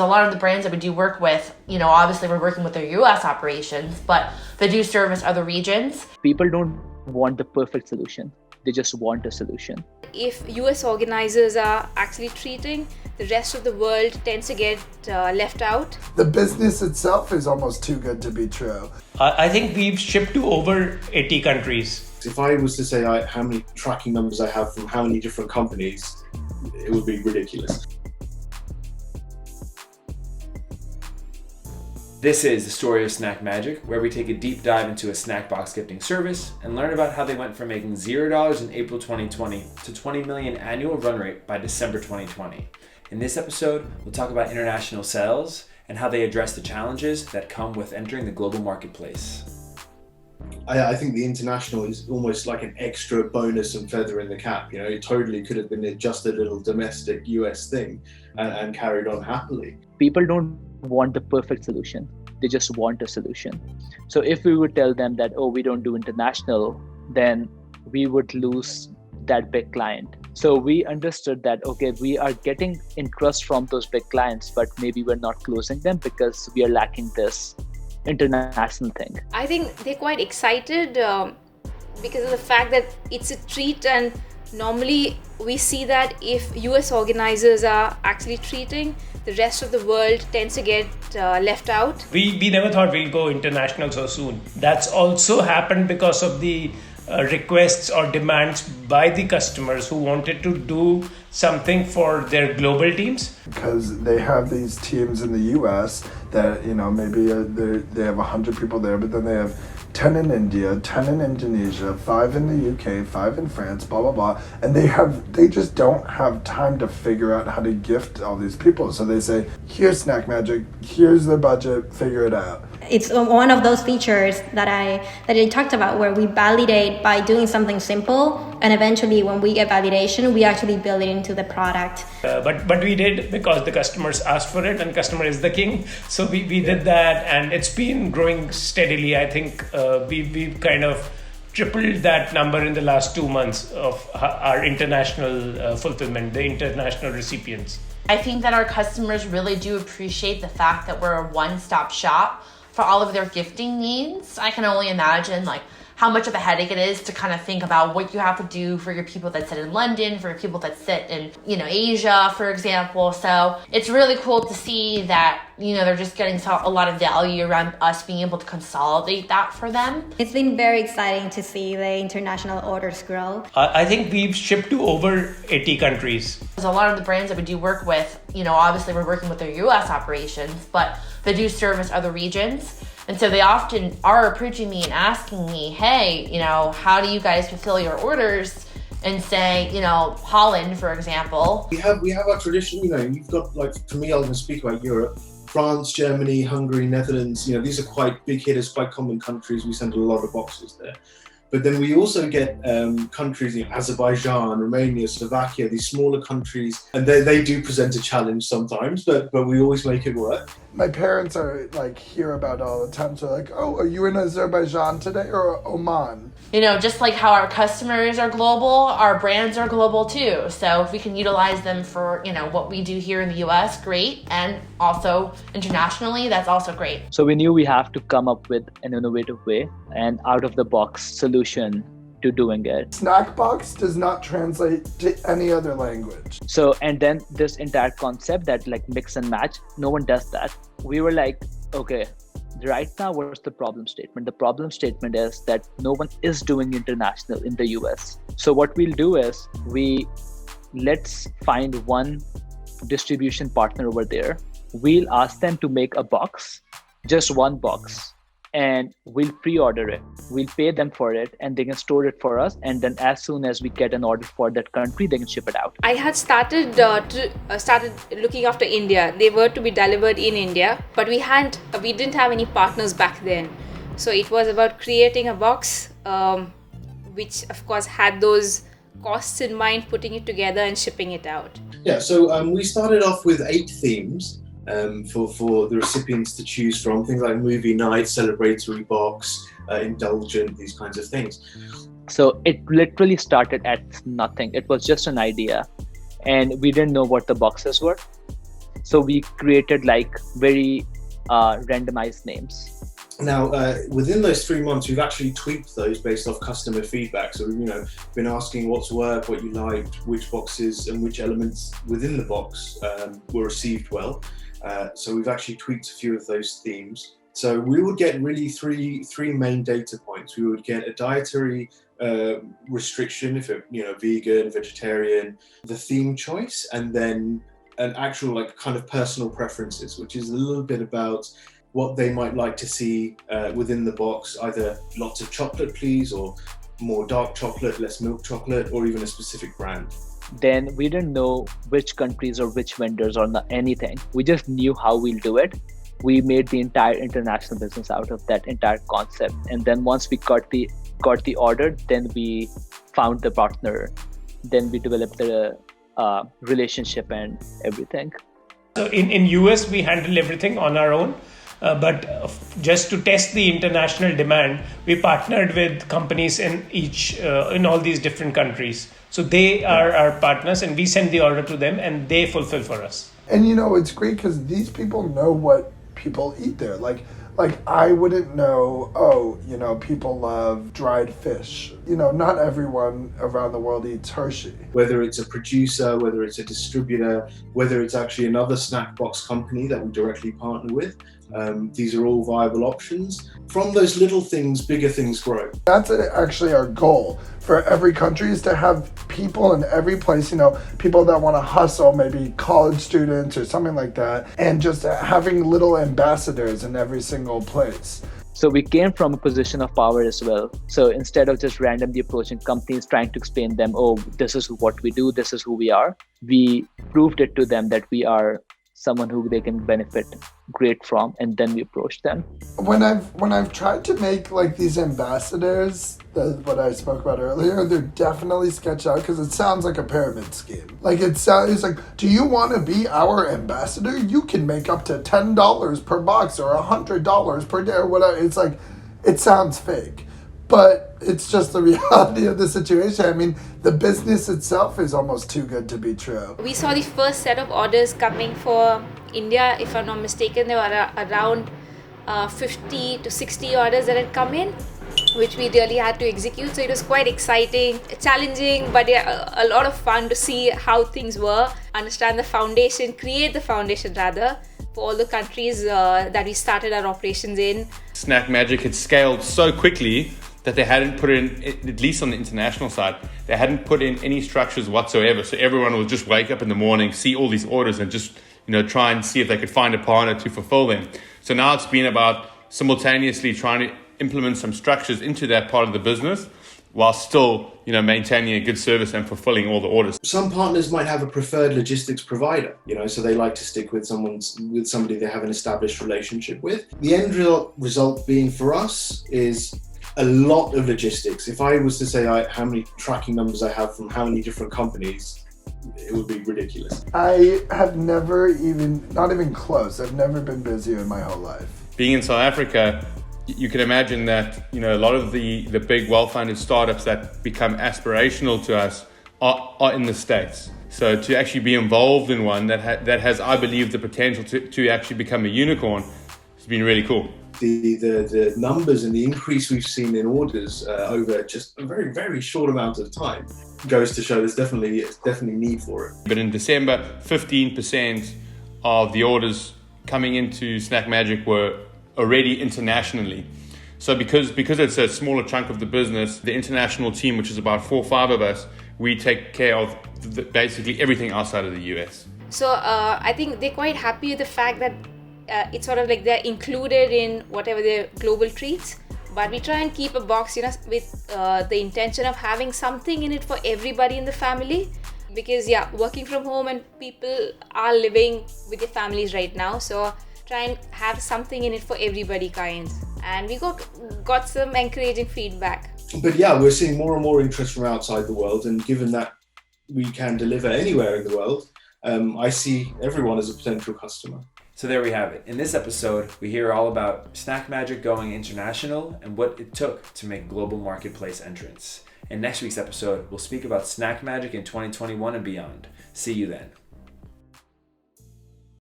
a lot of the brands that we do work with, obviously we're working with their US operations, but they do service other regions. People don't want the perfect solution. They just want a solution. If US organizers are actually treating, the rest of the world tends to get left out. The business itself is almost too good to be true. I think we've shipped to over 80 countries. If I was to say how many tracking numbers I have from how many different companies, it would be ridiculous. This is the story of SnackMagic, where we take a deep dive into a snack box gifting service and learn about how they went from making $0 in April 2020 to 20 million annual run rate by December 2020. In this episode, we'll talk about international sales and how they address the challenges that come with entering the global marketplace. I think the international is almost like an extra bonus and feather in the cap. It totally could have been just a little domestic US thing and carried on happily. People don't want the perfect solution. They just want a solution. So if we would tell them that, we don't do international, then we would lose that big client. So we understood that, we are getting interest from those big clients, but maybe we're not closing them because we are lacking this international thing. I think they're quite excited because of the fact that it's a treat, and normally we see that if US organizers are actually treating, the rest of the world tends to get left out. We never thought we'll go international so soon. That's also happened because of the requests or demands by the customers who wanted to do something for their global teams. Because they have these teams in the US that, maybe they have 100 people there, but then they have 10 in India, 10 in Indonesia, 5 in the UK, 5 in France, blah, blah, blah. And they just don't have time to figure out how to gift all these people. So they say, here's SnackMagic, here's their budget, figure it out. It's one of those features that I talked about, where we validate by doing something simple, and eventually when we get validation, we actually build it into the product. But we did because the customers asked for it, and customer is the king. So we did that, and it's been growing steadily. I think we've kind of tripled that number in the last 2 months of our international fulfillment, the international recipients. I think that our customers really do appreciate the fact that we're a one-stop shop for all of their gifting needs. I can only imagine how much of a headache it is to kind of think about what you have to do for your people that sit in London, for your people that sit in, Asia, for example. So it's really cool to see that, they're just getting a lot of value around us being able to consolidate that for them. It's been very exciting to see the international orders grow. I think we've shipped to over 80 countries. A lot of the brands that we do work with, obviously we're working with their US operations, but they do service other regions. And so they often are approaching me and asking me, hey, how do you guys fulfill your orders? And say, Holland, for example. We have our tradition, you've got, for me, I'm going to speak about Europe. France, Germany, Hungary, Netherlands, these are quite big hitters, quite common countries. We send a lot of boxes there. But then we also get countries, Azerbaijan, Romania, Slovakia, these smaller countries, and they do present a challenge sometimes, but we always make it work. My parents are hear about it all the time. So are you in Azerbaijan today or Oman? Just like how our customers are global, our brands are global too. So if we can utilize them for, what we do here in the US, great. And also internationally, that's also great. So we knew we have to come up with an innovative way and out of the box solution to doing it. Snackbox does not translate to any other language. So, and then this entire concept that mix and match, no one does that. We were okay, right now, what's the problem statement? The problem statement is that no one is doing international in the US. So what we'll do is let's find one distribution partner over there. We'll ask them to make a box, just one box, and we'll pre-order it. We'll pay them for it, and they can store it for us. And then as soon as we get an order for that country, they can ship it out. I had started looking after India. They were to be delivered in India, but we didn't have any partners back then. So it was about creating a box, which of course had those costs in mind, putting it together and shipping it out. Yeah, so we started off with 8 themes. For the recipients to choose from, things like movie night, celebratory box, indulgent, these kinds of things. So it literally started at nothing. It was just an idea, and we didn't know what the boxes were. So we created like very randomized names. Now, within those 3 months, we've actually tweaked those based off customer feedback. So we've been asking what's worked, what you liked, which boxes and which elements within the box were received well. So we've actually tweaked a few of those themes. So we would get really three main data points. We would get a dietary restriction, if it vegan, vegetarian, the theme choice, and then an actual like kind of personal preferences, which is a little bit about what they might like to see within the box, either lots of chocolate please, or more dark chocolate, less milk chocolate, or even a specific brand. Then we didn't know which countries or which vendors or anything. We just knew how we'll do it. We made the entire international business out of that entire concept. And then once we got the order, then we found the partner. Then we developed the relationship and everything. So in US, we handle everything on our own. But just to test the international demand, we partnered with companies in all these different countries. So they are our partners, and we send the order to them, and they fulfill for us. And it's great because these people know what people eat there. Like I wouldn't know, people love dried fish. Not everyone around the world eats Hershey. Whether it's a producer, whether it's a distributor, whether it's actually another snack box company that we directly partner with, these are all viable options. From those little things, bigger things grow. That's actually our goal for every country, is to have people in every place, people that want to hustle, maybe college students or something like that, and just having little ambassadors in every single place. So we came from a position of power as well. So instead of just randomly approaching companies trying to explain them, oh, this is what we do, this is who we are, we proved it to them that we are someone who they can benefit great from, and then we approach them. When I've tried to make like these ambassadors, what I spoke about earlier, they're definitely sketched out because it sounds like a pyramid scheme. Like it's like, do you want to be our ambassador? You can make up to $10 per box or $100 per day or whatever. It's like, it sounds fake, but it's just the reality of the situation. I mean, the business itself is almost too good to be true. We saw the first set of orders coming for India. If I'm not mistaken, there were around 50 to 60 orders that had come in, which we really had to execute. So it was quite exciting, challenging, but a lot of fun to see how things were, understand the foundation, create the foundation rather, for all the countries that we started our operations in. SnackMagic had scaled so quickly that they hadn't put in, at least on the international side, they hadn't put in any structures whatsoever. So everyone would just wake up in the morning, see all these orders, and just try and see if they could find a partner to fulfill them. So now it's been about simultaneously trying to implement some structures into that part of the business while still maintaining a good service and fulfilling all the orders. Some partners might have a preferred logistics provider, so they like to stick with somebody they have an established relationship with. The end result being for us is a lot of logistics. If I was to say how many tracking numbers I have from how many different companies, it would be ridiculous. I have never not even close, I've never been busier in my whole life. Being in South Africa, you can imagine that a lot of the big well-funded startups that become aspirational to us are in the States. So to actually be involved in one that has, I believe, the potential to actually become a unicorn has been really cool. The numbers and the increase we've seen in orders over just a very, very short amount of time goes to show there's definitely need for it. But in December, 15% of the orders coming into SnackMagic were already internationally. So because it's a smaller chunk of the business, the international team, which is about 4 or 5 of us, we take care of basically everything outside of the US. So I think they're quite happy with the fact that it's sort of like they're included in whatever their global treats, but we try and keep a box with the intention of having something in it for everybody in the family, because working from home and people are living with their families right now, so try and have something in it for everybody and we got some encouraging feedback. But we're seeing more and more interest from outside the world, and given that we can deliver anywhere in the world, I see everyone as a potential customer. So there we have it. In this episode, we hear all about SnackMagic going international and what it took to make global marketplace entrance. In next week's episode, we'll speak about SnackMagic in 2021 and beyond. See you then.